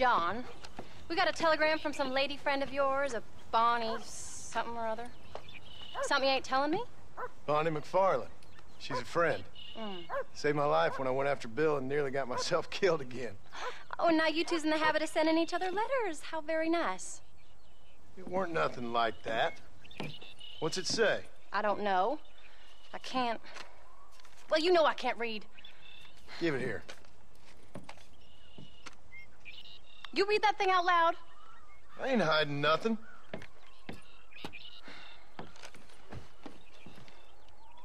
John. We got a telegram from some lady friend of yours, a Bonnie something or other. Something you ain't telling me? Bonnie McFarland. She's a friend. Saved my life when I went after Bill and nearly got myself killed again. Oh, now you two's in the habit of sending each other letters. How very nice. It weren't nothing like that. What's it say? I don't know. I can't... Well, you know I can't read. Give it here. You read that thing out loud? I ain't hiding nothing.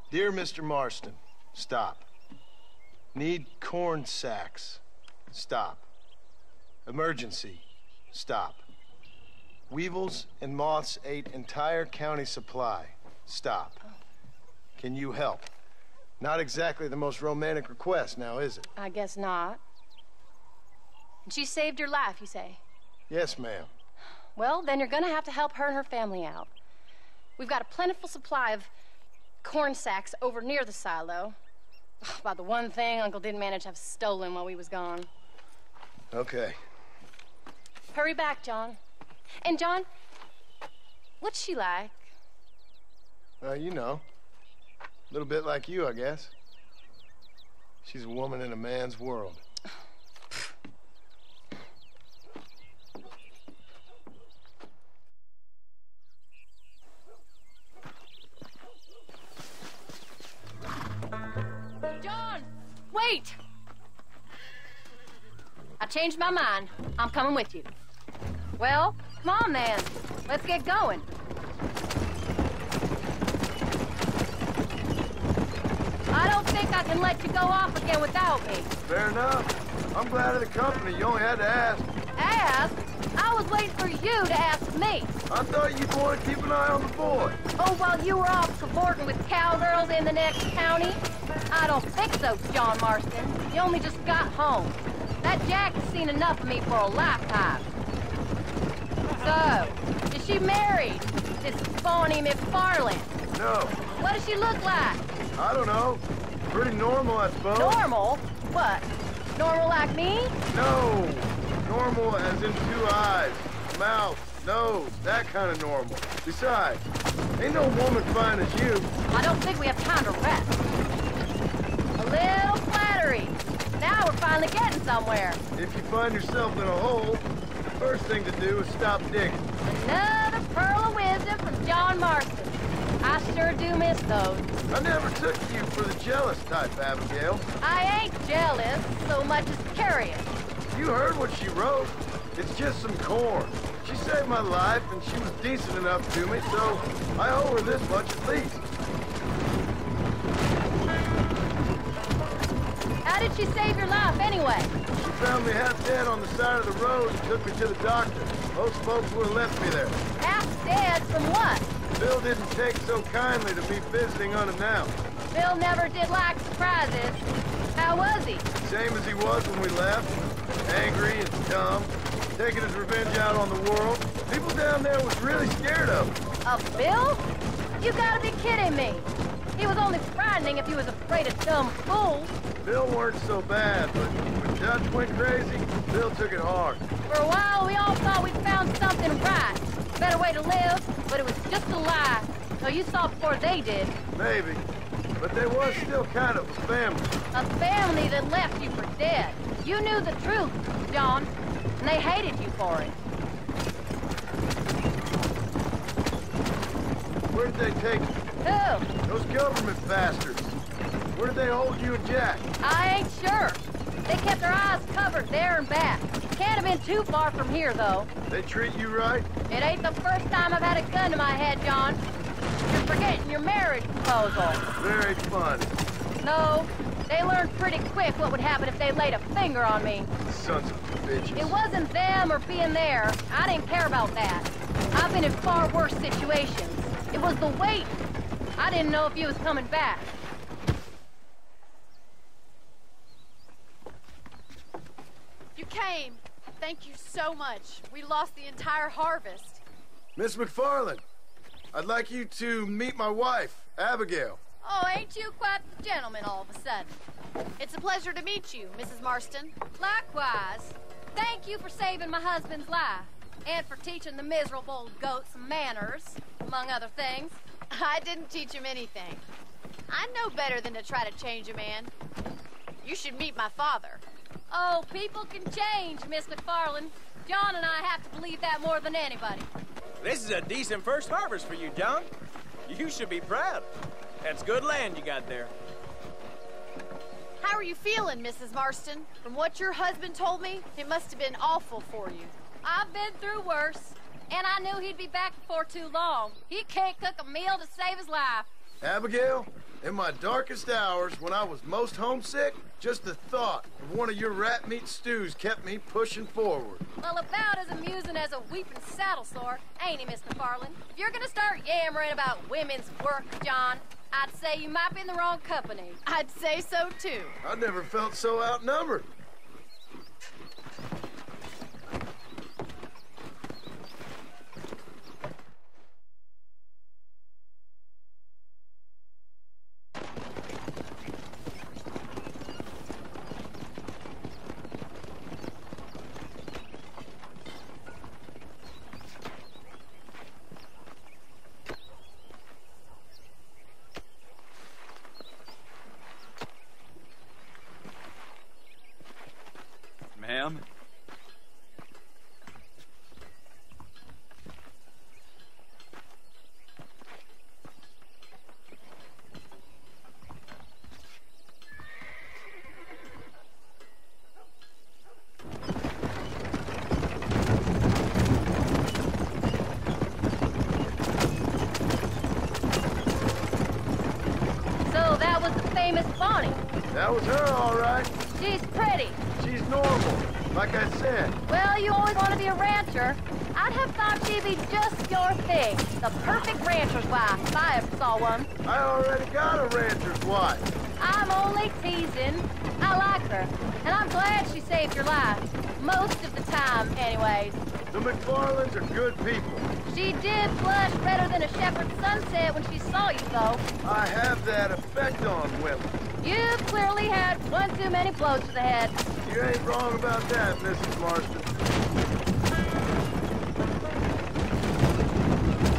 Dear Mr. Marston, stop. Need corn sacks. Stop. Emergency. Stop. Weevils and moths ate entire county supply. Stop. Can you help? Not exactly the most romantic request, now is it? I guess not. She saved your life, you say? Yes, ma'am. Well, then you're gonna have to help her and her family out. We've got a plentiful supply of corn sacks over near the silo. About the one thing Uncle didn't manage to have stolen while we was gone. Okay. Hurry back, John. And John, what's she like? You know. A little bit like you, I guess. She's a woman in a man's world. John! Wait! I changed my mind. I'm coming with you. Well, come on then. Let's get going. I don't think I can let you go off again without me. Fair enough. I'm glad of the company. You only had to ask. Ask? I was waiting for you to ask me. I thought you'd want to keep an eye on the boy. Oh, while you were off cavorting with cowgirls in the next county? I don't think so, John Marston. You only just got home. That Jack has seen enough of me for a lifetime. So, is she married? This Bonnie McFarland? No. What does she look like? I don't know. Pretty normal, I suppose. Normal? What? Normal like me? No. Normal as in 2 eyes, mouth, nose, that kind of normal. Besides, ain't no woman fine as you. I don't think we have time to rest. A little flattery. Now we're finally getting somewhere. If you find yourself in a hole, the first thing to do is stop digging. Another pearl of wisdom from John Marston. I sure do miss those. I never took you for the jealous type, Abigail. I ain't jealous so much as curious. You heard what she wrote. It's just some corn. She saved my life, and she was decent enough to me, so I owe her this much at least. How did she save your life, anyway? She found me half dead on the side of the road and took me to the doctor. Most folks would have left me there. Half dead from what? Bill didn't take so kindly to me visiting unannounced. Bill never did like surprises. How was he? Same as he was when we left. Angry and dumb. Taking his revenge out on the world. People down there was really scared of him. Of Bill? You gotta be kidding me. He was only frightening if he was afraid of dumb fools. Bill weren't so bad, but when Dutch went crazy, Bill took it hard. For a while, we all thought we'd found something right. A better way to live, but it was just a lie. So you saw before they did. Maybe. But they was still kind of a family. A family that left you for dead. You knew the truth, John, and they hated you for it. Where did they take you? Who? Those government bastards. Where did they hold you and Jack? I ain't sure. They kept their eyes covered there and back. Can't have been too far from here, though. They treat you right? It ain't the first time I've had a gun to my head, John. You're forgetting your marriage proposal. Very fun. No, they learned pretty quick what would happen if they laid a finger on me. Sons of bitches. It wasn't them or being there. I didn't care about that. I've been in far worse situations. It was the wait. I didn't know if you was coming back. You came. Thank you so much. We lost the entire harvest. Miss McFarland, I'd like you to meet my wife, Abigail. Oh, ain't you quite the gentleman all of a sudden? It's a pleasure to meet you, Mrs. Marston. Likewise. Thank you for saving my husband's life. And for teaching the miserable goat some manners, among other things. I didn't teach him anything. I know better than to try to change a man. You should meet my father. Oh, people can change, Miss McFarland. John and I have to believe that more than anybody. This is a decent first harvest for you, John. You should be proud. That's good land you got there. How are you feeling, Mrs. Marston? From what your husband told me, it must have been awful for you. I've been through worse, and I knew he'd be back before too long. He can't cook a meal to save his life. Abigail, in my darkest hours, when I was most homesick, just the thought of one of your rat meat stews kept me pushing forward. Well, about as amusing as a weeping saddle sore, ain't he, Miss McFarland? If you're gonna start yammering about women's work, John, I'd say you might be in the wrong company. I'd say so, too. I never felt so outnumbered. Ma'am? So that was the famous Bonnie. That was her, all right. She's pretty. She's normal, like I said. Well, you always want to be a rancher. I'd have thought she'd be just your thing. The perfect rancher's wife, if I ever saw one. I already got a rancher's wife. I'm only teasing. I like her, and I'm glad she saved your life. Most of the time, anyways. The McFarlands are good people. She did blush redder than a shepherd's sunset when she saw you, though. I have that effect on women. You clearly had one too many blows to the head. You ain't wrong about that, Mrs. Marston.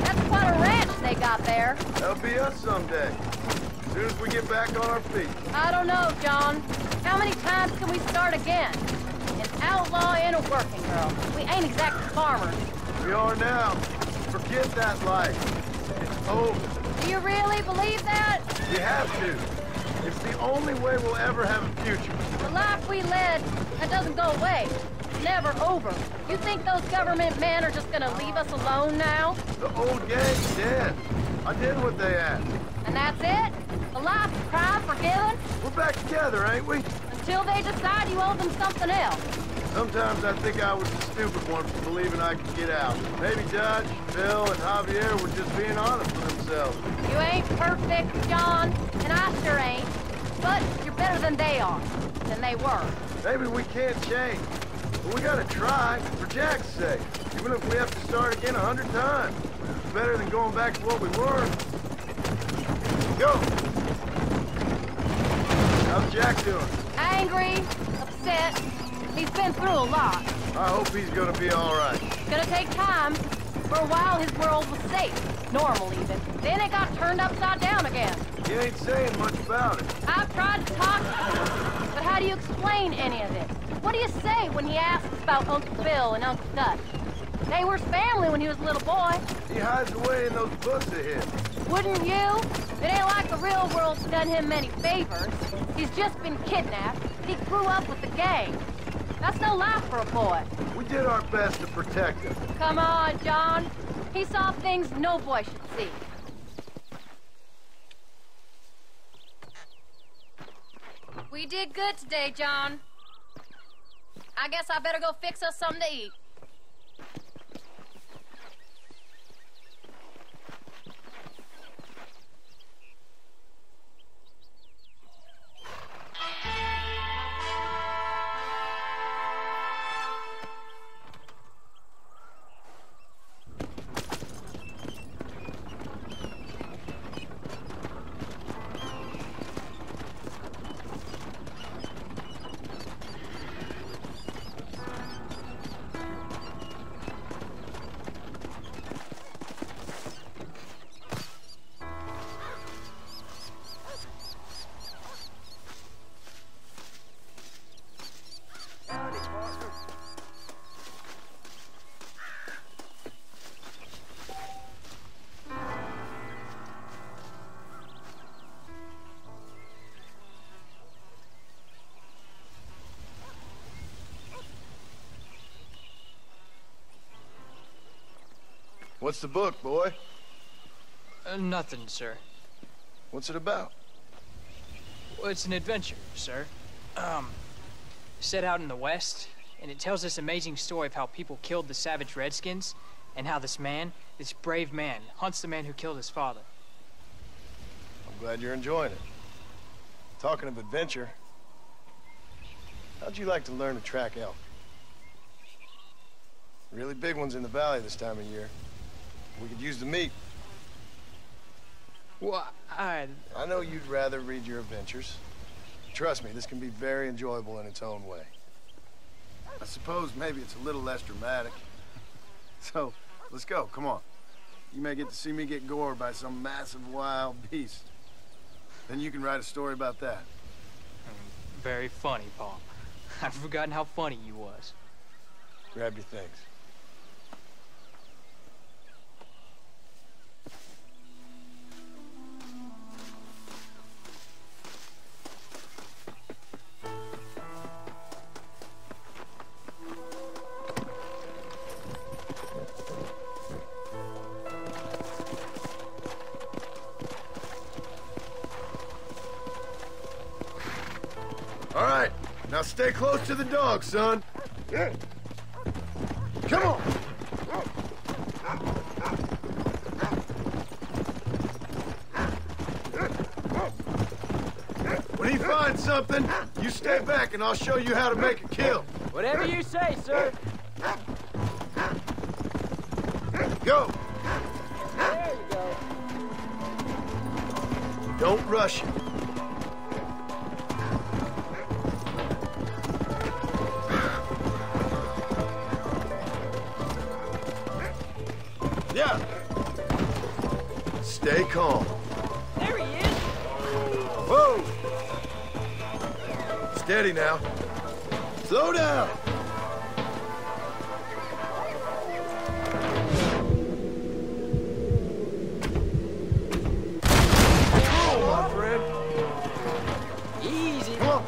That's quite a ranch they got there. That'll be us someday. As soon as we get back on our feet. I don't know, John. How many times can we start again? An outlaw and a working girl. We ain't exactly farmers. We are now. Forget that life. It's over. Do you really believe that? We have to. It's the only way we'll ever have a future. The life we led, that doesn't go away. It's never over. You think those government men are just gonna leave us alone now? The old gang's dead. I did what they asked. And that's it? A life of crime forgiven? We're back together, ain't we? Until they decide you owe them something else. Sometimes I think I was the stupid one for believing I could get out. Maybe Dutch, Bill, and Javier were just being honest with themselves. You ain't perfect, John, and I sure ain't. But you're better than they are. Than they were. Maybe we can't change. But we gotta try, for Jack's sake. Even if we have to start again 100 times. It's better than going back to what we were. Go! How's Jack doing? Angry, upset. He's been through a lot. I hope he's gonna be all right. It's gonna take time. For a while, his world was safe. Normal, even. Then it got turned upside down again. You ain't saying much about it. I've tried to talk to him. But how do you explain any of this? What do you say when he asks about Uncle Bill and Uncle Dutch? They were his family when he was a little boy. He hides away in those books of his. Wouldn't you? It ain't like the real world's done him many favors. He's just been kidnapped. He grew up with the gang. That's no life for a boy. We did our best to protect him. Come on, John. He saw things no boy should see. We did good today, John. I guess I better go fix us something to eat. What's the book, boy? Nothing, sir. What's it about? Well, it's an adventure, sir. Set out in the West, and it tells this amazing story of how people killed the savage Redskins, and how this man, this brave man, hunts the man who killed his father. I'm glad you're enjoying it. Talking of adventure, how'd you like to learn to track elk? Really big ones in the valley this time of year. We could use the meat. Well, I know you'd rather read your adventures. Trust me, this can be very enjoyable in its own way. I suppose maybe it's a little less dramatic. So, let's go, come on. You may get to see me get gored by some massive wild beast. Then you can write a story about that. Very funny, Paul. I've forgotten how funny you was. Grab your things. All right, now stay close to the dog, son. Come on. When he finds something, you stay back and I'll show you how to make a kill. Whatever you say, sir. Go. There you go. Don't rush it. Yeah. Stay calm. There he is. Whoa. Steady now. Slow down. Come on, my friend. Easy. Come on.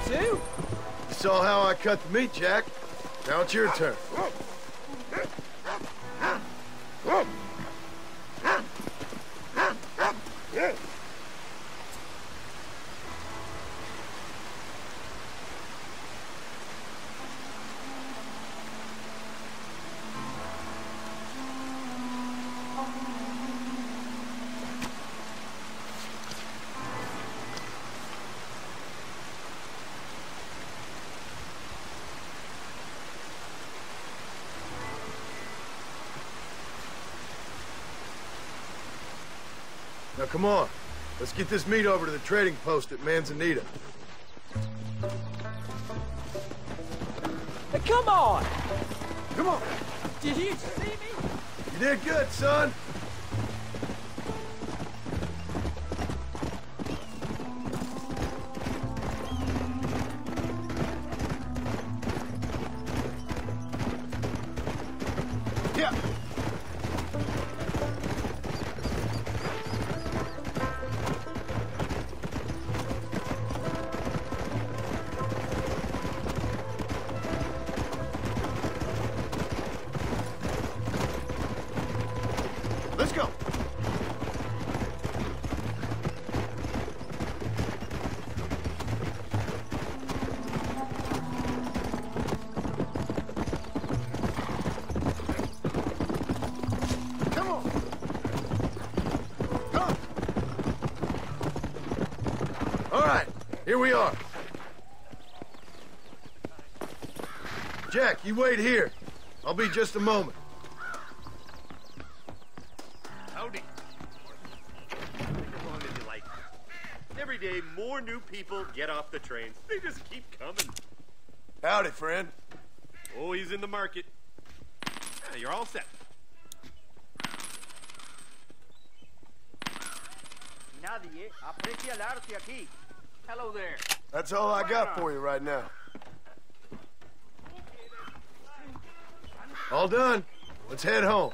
Two. You saw how I cut the meat, Jack. Now it's your turn. Now come on. Let's get this meat over to the trading post at Manzanita. Hey, come on. Come on. Did you see me? You did good, son. Yeah. Let's go. Come on. Come on. All right, here we are. Jack, you wait here. I'll be just a moment. Howdy. How long did you like? Every day, more new people get off the trains. They just keep coming. Howdy, friend. Oh, he's in the market. Yeah, you're all set. Nadie aprecia el arte aquí. Hello there. That's all I got for you right now. All done. Let's head home.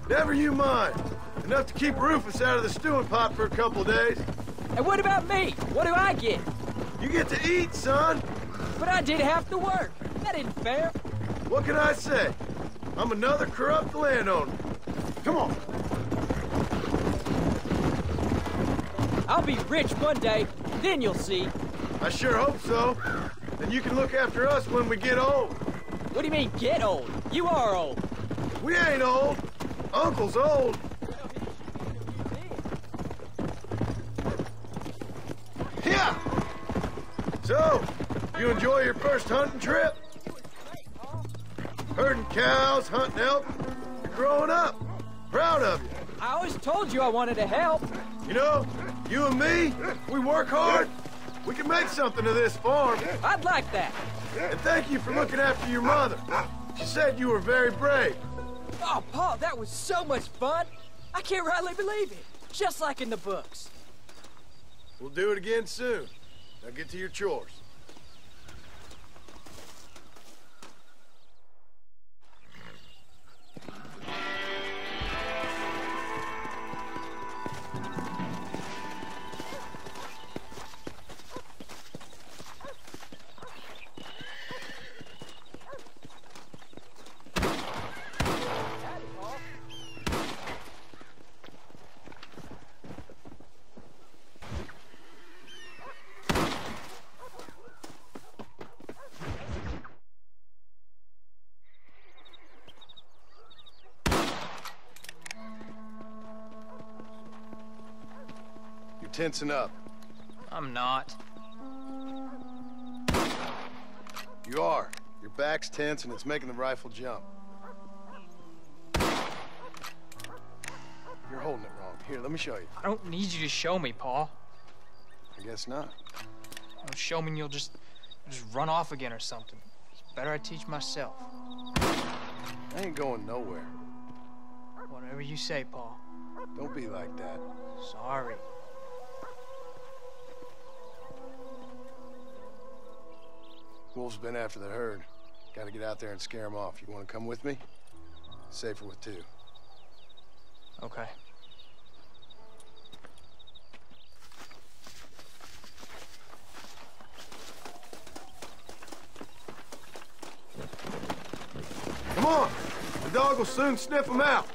Never you mind. Enough to keep Rufus out of the stewing pot for a couple of days. And what about me? What do I get? You get to eat, son. But I did half the work. That isn't fair. What can I say? I'm another corrupt landowner. Come on. I'll be rich one day, then you'll see. I sure hope so. And you can look after us when we get old. What do you mean, get old? You are old. We ain't old. Uncle's old. Yeah! So, you enjoy your first hunting trip? Herding cows, hunting elk. You're growing up. Proud of you. I always told you I wanted to help. You know, you and me, we work hard. We can make something of this farm. I'd like that. And thank you for looking after your mother. She said you were very brave. Oh, Paul, that was so much fun. I can't rightly believe it. Just like in the books. We'll do it again soon. Now get to your chores. Tensing up. I'm not. You are. Your back's tense and it's making the rifle jump. You're holding it wrong. Here, let me show you. I don't need you to show me, Paul. I guess not. Don't show me and you'll just run off again or something. It's better I teach myself. I ain't going nowhere. Whatever you say, Paul. Don't be like that. Sorry. Wolf's been after the herd. Gotta get out there and scare them off. You wanna come with me? Safer with two. Okay. Come on! The dog will soon sniff them out.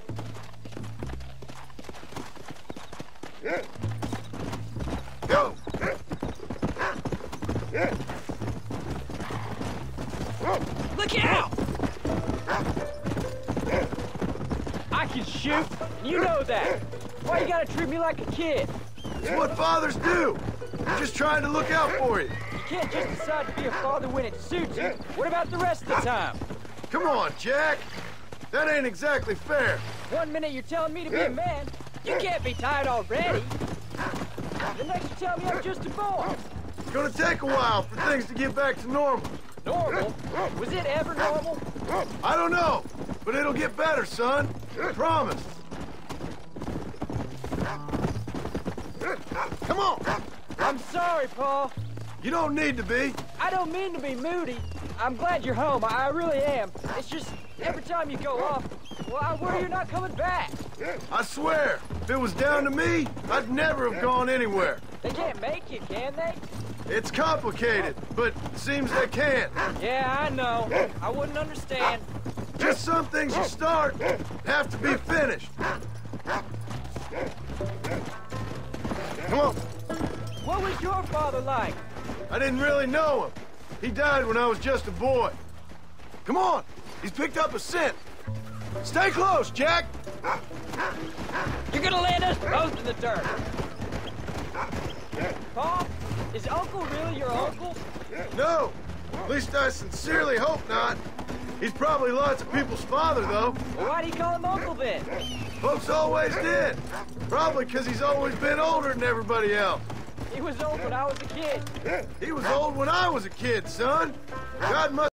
Go! Look out! I can shoot, you know that. Why you gotta treat me like a kid? It's what fathers do. We're just trying to look out for you. You can't just decide to be a father when it suits you. What about the rest of the time? Come on, Jack. That ain't exactly fair. 1 minute you're telling me to be a man. You can't be tired already. The next you tell me I'm just a boy. It's gonna take a while for things to get back to normal. Normal? Was it ever normal? I don't know, but it'll get better, son. I promise. Come on. I'm sorry, Paul. You don't need to be. I don't mean to be moody. I'm glad you're home. I really am. It's just every time you go off, well, I worry you're not coming back. I swear, if it was down to me, I'd never have gone anywhere. They can't make you, can they? It's complicated, but it seems they can. Yeah, I know. I wouldn't understand. Just some things you start have to be finished. Come on. What was your father like? I didn't really know him. He died when I was just a boy. Come on. He's picked up a scent. Stay close, Jack. You're gonna land us both in the dirt. Paul, is Uncle really your uncle? No. At least I sincerely hope not. He's probably lots of people's father, though. Well, why do you call him uncle then? Folks always did. Probably because he's always been older than everybody else. He was old when I was a kid. He was old when I was a kid, son. God must